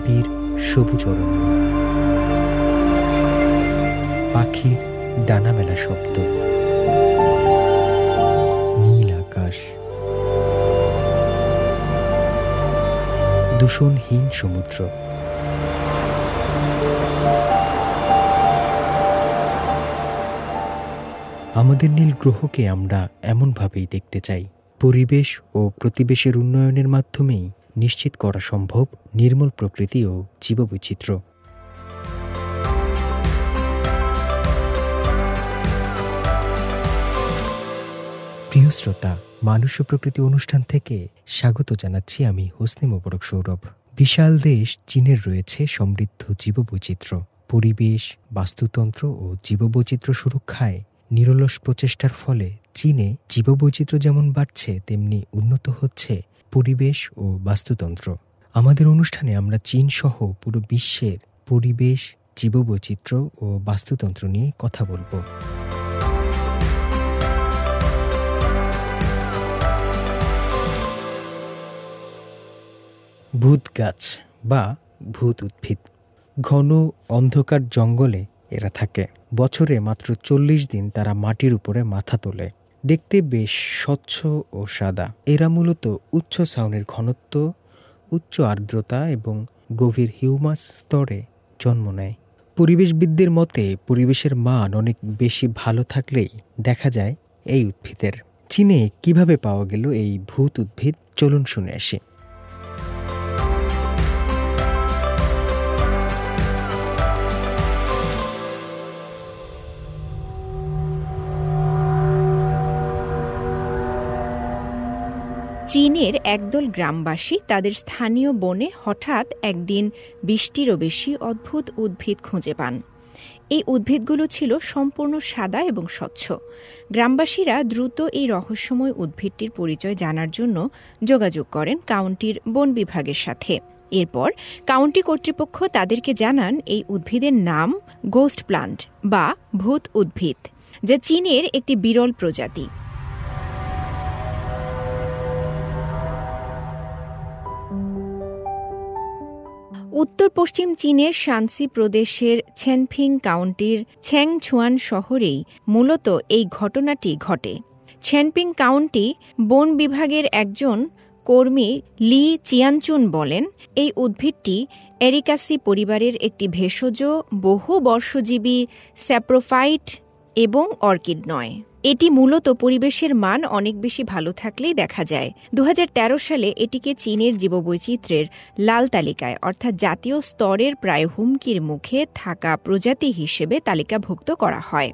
নিবিড় সবুজ অরণ্য, পাখির ডানা মেলা শব্দ, নীল আকাশ, দূষণহীন সমুদ্র। আমাদের নীল গ্রহকে আমরা এমনভাবেই দেখতে চাই, পরিবেশ ও প্রতিবেশের উন্নয়নের মাধ্যমেই নিশ্চিত করা সম্ভব নির্মল প্রকৃতি ও জীববৈচিত্র্য। প্রিয় শ্রোতা, মানুষ ও প্রকৃতি অনুষ্ঠান থেকে স্বাগত জানাচ্ছি আমি হোসনে মোবারক সৌরভ। বিশাল দেশ চীনের রয়েছে সমৃদ্ধ জীববৈচিত্র্য। পরিবেশ, বাস্তুতন্ত্র ও জীববৈচিত্র্য সুরক্ষায় নিরলস প্রচেষ্টার ফলে চীনে জীববৈচিত্র্য যেমন বাড়ছে, তেমনি উন্নত হচ্ছে পরিবেশ ও বাস্তুতন্ত্র। আমাদের অনুষ্ঠানে আমরা চীন সহ পুরো বিশ্বের পরিবেশ, জীববৈচিত্র্য ও বাস্তুতন্ত্র নিয়ে কথা বলবো। ভূত গাছ বা ভূত উদ্ভিদ। ঘন অন্ধকার জঙ্গলে এরা থাকে। বছরে মাত্র 40 দিন তারা মাটির উপরে মাথা তোলে। দেখতে বেশ স্বচ্ছ ও সাদা। এরা মূলত উচ্চ ছাউনির ঘনত্ব, উচ্চ আর্দ্রতা এবং গভীর হিউমাস স্তরে জন্ম নেয়। পরিবেশবিদদের মতে পরিবেশের মান অনেক বেশি ভালো থাকলেই দেখা যায় এই উদ্ভিদের। চীনে কিভাবে পাওয়া গেল এই ভূত উদ্ভিদ, চলুন শুনে আসি। চীনের একদল গ্রামবাসী তাদের স্থানীয় বনে হঠাৎ একদিন 20টিরও বেশি অদ্ভুত উদ্ভিদ খুঁজে পান। এই উদ্ভিদগুলো ছিল সম্পূর্ণ সাদা এবং স্বচ্ছ। গ্রামবাসীরা দ্রুত এই রহস্যময় উদ্ভিদটির পরিচয় জানার জন্য যোগাযোগ করেন কাউন্টির বন বিভাগের সাথে। এরপর কাউন্টি কর্তৃপক্ষ তাদেরকে জানান এই উদ্ভিদের নাম গোস্ট প্লান্ট বা ভূত উদ্ভিদ, যা চীনের একটি বিরল প্রজাতি। উত্তর পশ্চিম চীনের শানসি প্রদেশের ছেনফিং কাউন্টির ছেংছুয়ান শহরেই মূলত এই ঘটনাটি ঘটে। ছেনফিং কাউন্টি বন বিভাগের একজন কর্মী লি চিয়ানচুন বলেন, এই উদ্ভিদটি এরিকাসি পরিবারের একটি ভেষজ বহু বর্ষজীবী স্যাপ্রোফাইট এবং অর্কিড নয়। এটি মূলত পরিবেশের মান অনেক বেশি ভালো থাকলেই দেখা যায়। 2013 সালে এটিকে চীনের জীববৈচিত্র্যের লাল তালিকায় অর্থাৎ জাতীয় স্তরের প্রায় হুমকির মুখে থাকা প্রজাতি হিসেবে তালিকাভুক্ত করা হয়।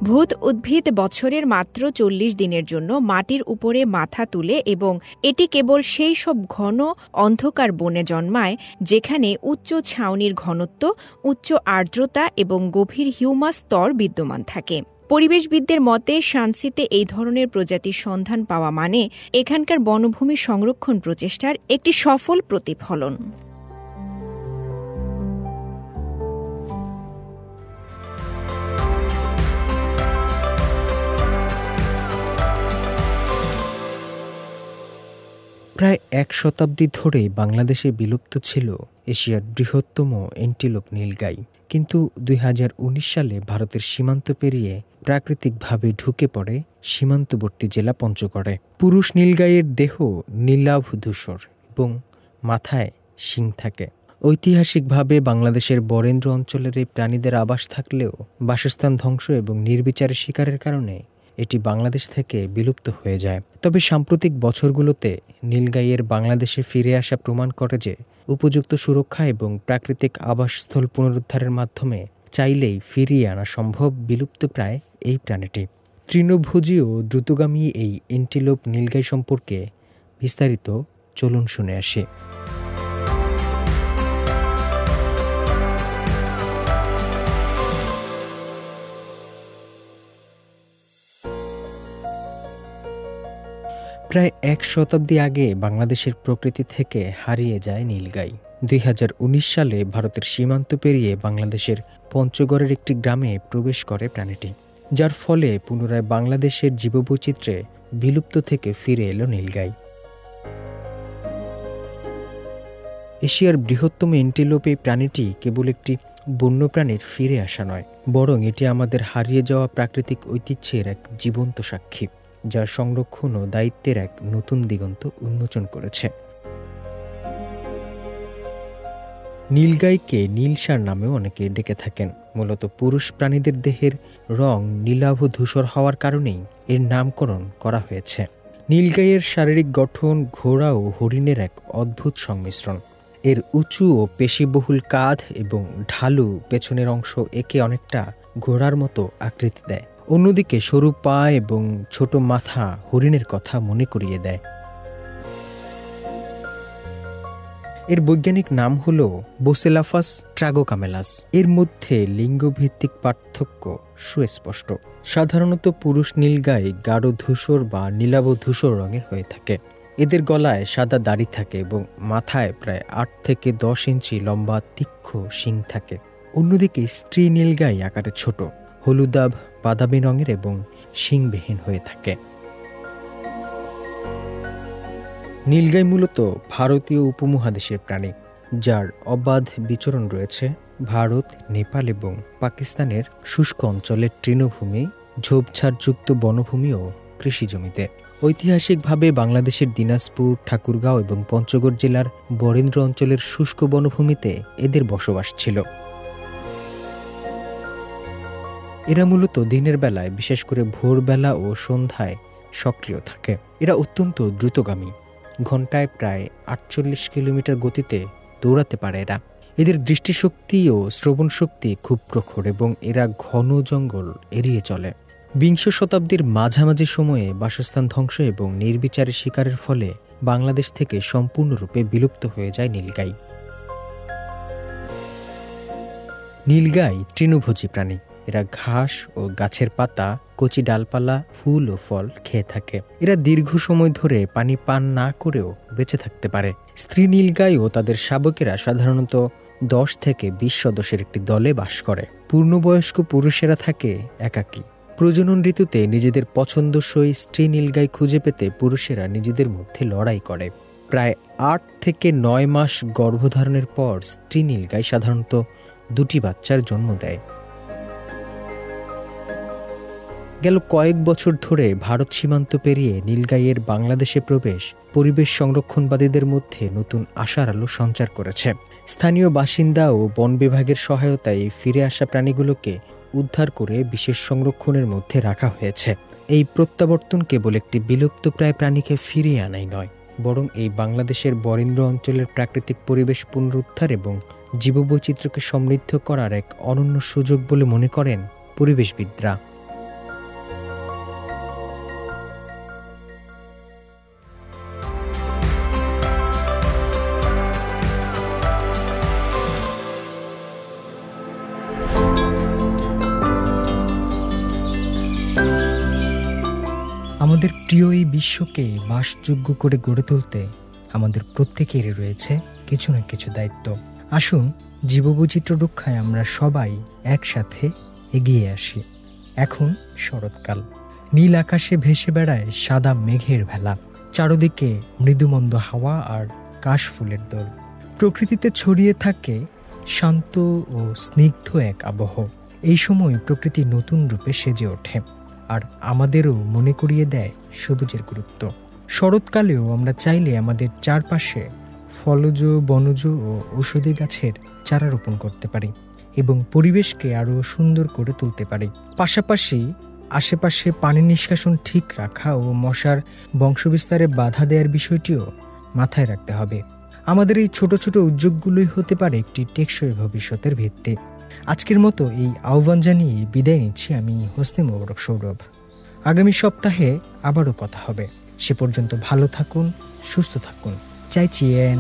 ভূত উদ্ভিদ বছরের মাত্র 40 দিনের জন্য মাটির উপরে মাথা তুলে এবং এটি কেবল সেই সব ঘন অন্ধকার বনে জন্মায় যেখানে উচ্চ ছাউনির ঘনত্ব, উচ্চ আর্দ্রতা এবং গভীর হিউমাস স্তর বিদ্যমান থাকে। পরিবেশবিদদের মতে শানসিতে এই ধরনের প্রজাতির সন্ধান পাওয়া মানে এখানকার বনভূমি সংরক্ষণ প্রচেষ্টার একটি সফল প্রতিফলন। প্রায় 1 শতাব্দী ধরে বাংলাদেশে বিলুপ্ত ছিল এশিয়ার বৃহত্তম এন্টিলোপ নীলগাই। কিন্তু 2019 সালে ভারতের সীমান্ত পেরিয়ে প্রাকৃতিকভাবে ঢুকে পড়ে সীমান্তবর্তী জেলা পঞ্চগড়ে। পুরুষ নীলগাইয়ের দেহ নীলাভ ধূসর এবং মাথায় শিং থাকে। ঐতিহাসিকভাবে বাংলাদেশের বরেন্দ্র অঞ্চলের এই প্রাণীদের আবাস থাকলেও বাসস্থান ধ্বংস এবং নির্বিচারে শিকারের কারণে এটি বাংলাদেশ থেকে বিলুপ্ত হয়ে যায়। তবে সাম্প্রতিক বছরগুলোতে নীলগাইয়ের বাংলাদেশে ফিরে আসা প্রমাণ করে যে উপযুক্ত সুরক্ষা এবং প্রাকৃতিক আবাসস্থল পুনরুদ্ধারের মাধ্যমে চাইলেই ফিরিয়ে আনা সম্ভব বিলুপ্ত প্রায় এই প্রাণীটি। তৃণভোজী ও দ্রুতগামী এই এন্টিলোপ নীলগাই সম্পর্কে বিস্তারিত চলুন শুনে আসি। প্রায় 1 শতাব্দী আগে বাংলাদেশের প্রকৃতি থেকে হারিয়ে যায় নীলগাই। 2019 সালে ভারতের সীমান্ত পেরিয়ে বাংলাদেশের পঞ্চগড়ের একটি গ্রামে প্রবেশ করে প্রাণীটি, যার ফলে পুনরায় বাংলাদেশের জীববৈচিত্র্যে বিলুপ্ত থেকে ফিরে এলো নীলগাই। এশিয়ার বৃহত্তম এন্টিলোপ এই প্রাণীটি কেবল একটি বন্যপ্রাণীর ফিরে আসা নয়, বরং এটি আমাদের হারিয়ে যাওয়া প্রাকৃতিক ঐতিহ্যের এক জীবন্ত সাক্ষী, যা সংরক্ষণ ও দায়িত্বের এক নতুন দিগন্ত উন্মোচন করেছে। নীলগাইকে নীলষাঁড় নামেও অনেকে ডেকে থাকেন। মূলত পুরুষ প্রাণীদের দেহের রং নীলাভ ধূসর হওয়ার কারণেই এর নামকরণ করা হয়েছে। নীলগাইয়ের শারীরিক গঠন ঘোড়া ও হরিণের এক অদ্ভুত সংমিশ্রণ। এর উঁচু ও পেশিবহুল কাঁধ এবং ঢালু পেছনের অংশ একে অনেকটা ঘোড়ার মতো আকৃতি দেয়। অন্যদিকে সরু পা এবং ছোট মাথা হরিণের কথা মনে করিয়ে দেয়। এর বৈজ্ঞানিক নাম হল বোসেলাফাস ট্রাগোকামেলাস। এর মধ্যে লিঙ্গভিত্তিক পার্থক্য সুস্পষ্ট। সাধারণত পুরুষ নীলগাই গাঢ় ধূসর বা নীলাভ ধূসর রঙের হয়ে থাকে। এদের গলায় সাদা দাড়ি থাকে এবং মাথায় প্রায় 8 থেকে 10 ইঞ্চি লম্বা তীক্ষ্ণ শিং থাকে। অন্যদিকে স্ত্রী নীলগাই আকারে ছোট, হলুদাভ বাদামি রঙের এবং শিংবিহীন হয়ে থাকে। নীলগাই মূলত ভারতীয় উপমহাদেশের প্রাণী, যার অবাধ বিচরণ রয়েছে ভারত, নেপাল এবং পাকিস্তানের শুষ্ক অঞ্চলের তৃণভূমি, ঝোপঝাড়যুক্ত বনভূমি ও কৃষিজমিতে। ঐতিহাসিকভাবে বাংলাদেশের দিনাজপুর, ঠাকুরগাঁও এবং পঞ্চগড় জেলার বরেন্দ্র অঞ্চলের শুষ্ক বনভূমিতে এদের বসবাস ছিল। এরা মূলত দিনের বেলায়, বিশেষ করে ভোরবেলা ও সন্ধ্যায় সক্রিয় থাকে। এরা অত্যন্ত দ্রুতগামী, ঘন্টায় প্রায় 48 কিলোমিটার গতিতে দৌড়াতে পারে এরা। এদের দৃষ্টিশক্তি ও শ্রবণ শক্তি খুব প্রখর এবং এরা ঘন জঙ্গল এড়িয়ে চলে। বিংশ শতাব্দীর মাঝামাঝি সময়ে বাসস্থান ধ্বংস এবং নির্বিচারে শিকারের ফলে বাংলাদেশ থেকে সম্পূর্ণরূপে বিলুপ্ত হয়ে যায় নীলগাই। নীলগাই তৃণভোজী প্রাণী। এরা ঘাস ও গাছের পাতা, কচি ডালপালা, ফুল ও ফল খেয়ে থাকে। এরা দীর্ঘ সময় ধরে পানি পান না করেও বেঁচে থাকতে পারে। স্ত্রী নীলগাই ও তাদের শাবকেরা সাধারণত 10 থেকে 20 সদস্যের একটি দলে বাস করে। পূর্ণবয়স্ক পুরুষেরা থাকে একাকী। প্রজনন ঋতুতে নিজেদের পছন্দসই স্ত্রী নীলগাই খুঁজে পেতে পুরুষেরা নিজেদের মধ্যে লড়াই করে। প্রায় 8 থেকে 9 মাস গর্ভধারণের পর স্ত্রী নীলগাই সাধারণত 2টি বাচ্চার জন্ম দেয়। গেল কয়েক বছর ধরে ভারত সীমান্ত পেরিয়ে নীলগাইয়ের বাংলাদেশে প্রবেশ পরিবেশ সংরক্ষণবাদীদের মধ্যে নতুন আশার আলো সঞ্চার করেছে। স্থানীয় বাসিন্দা ও বন বিভাগের সহায়তায় ফিরে আসা প্রাণীগুলোকে উদ্ধার করে বিশেষ সংরক্ষণের মধ্যে রাখা হয়েছে। এই প্রত্যাবর্তন কেবল একটি বিলুপ্তপ্রায় প্রাণীকে ফিরিয়ে আনাই নয়, বরং এই বাংলাদেশের বরেন্দ্র অঞ্চলের প্রাকৃতিক পরিবেশ পুনরুদ্ধার এবং জীববৈচিত্র্যকে সমৃদ্ধ করার এক অনন্য সুযোগ বলে মনে করেন পরিবেশবিদরা। আমাদের প্রিয় এই বিশ্বকে বাসযোগ্য করে গড়ে তুলতে আমাদের প্রত্যেকেরই রয়েছে কিছু না কিছু দায়িত্ব। আসুন জীববৈচিত্র্য রক্ষায় আমরা সবাই একসাথে এগিয়ে আসি। এখন শরৎকাল, নীল আকাশে ভেসে বেড়ায় সাদা মেঘের ভেলা, চারদিকে মৃদুমন্দ হাওয়া আর কাশফুলের দোল। প্রকৃতিতে ছড়িয়ে থাকে শান্ত ও স্নিগ্ধ এক আবহ। এই সময় প্রকৃতি নতুন রূপে সেজে ওঠে আর আমাদেরও মনে করিয়ে দেয় সবুজের গুরুত্ব। শরৎকালেও আমরা চাইলে আমাদের চারপাশে ফলজ, বনজ ও ঔষধি গাছের চারা রোপণ করতে পারি এবং পরিবেশকে আরও সুন্দর করে তুলতে পারি। পাশাপাশি আশেপাশে পানি নিষ্কাশন ঠিক রাখা ও মশার বংশবিস্তারে বাধা দেওয়ার বিষয়টিও মাথায় রাখতে হবে। আমাদের এই ছোট ছোট উদ্যোগগুলোই হতে পারে একটি টেকসই ভবিষ্যতের ভিত্তি। আজকের মতো এই আহ্বান জানিয়ে বিদায় নিচ্ছি আমি হোসনে মোবারক সৌরভ। আগামী সপ্তাহে আবারও কথা হবে। সে পর্যন্ত ভালো থাকুন, সুস্থ থাকুন। চাই চিয়েন।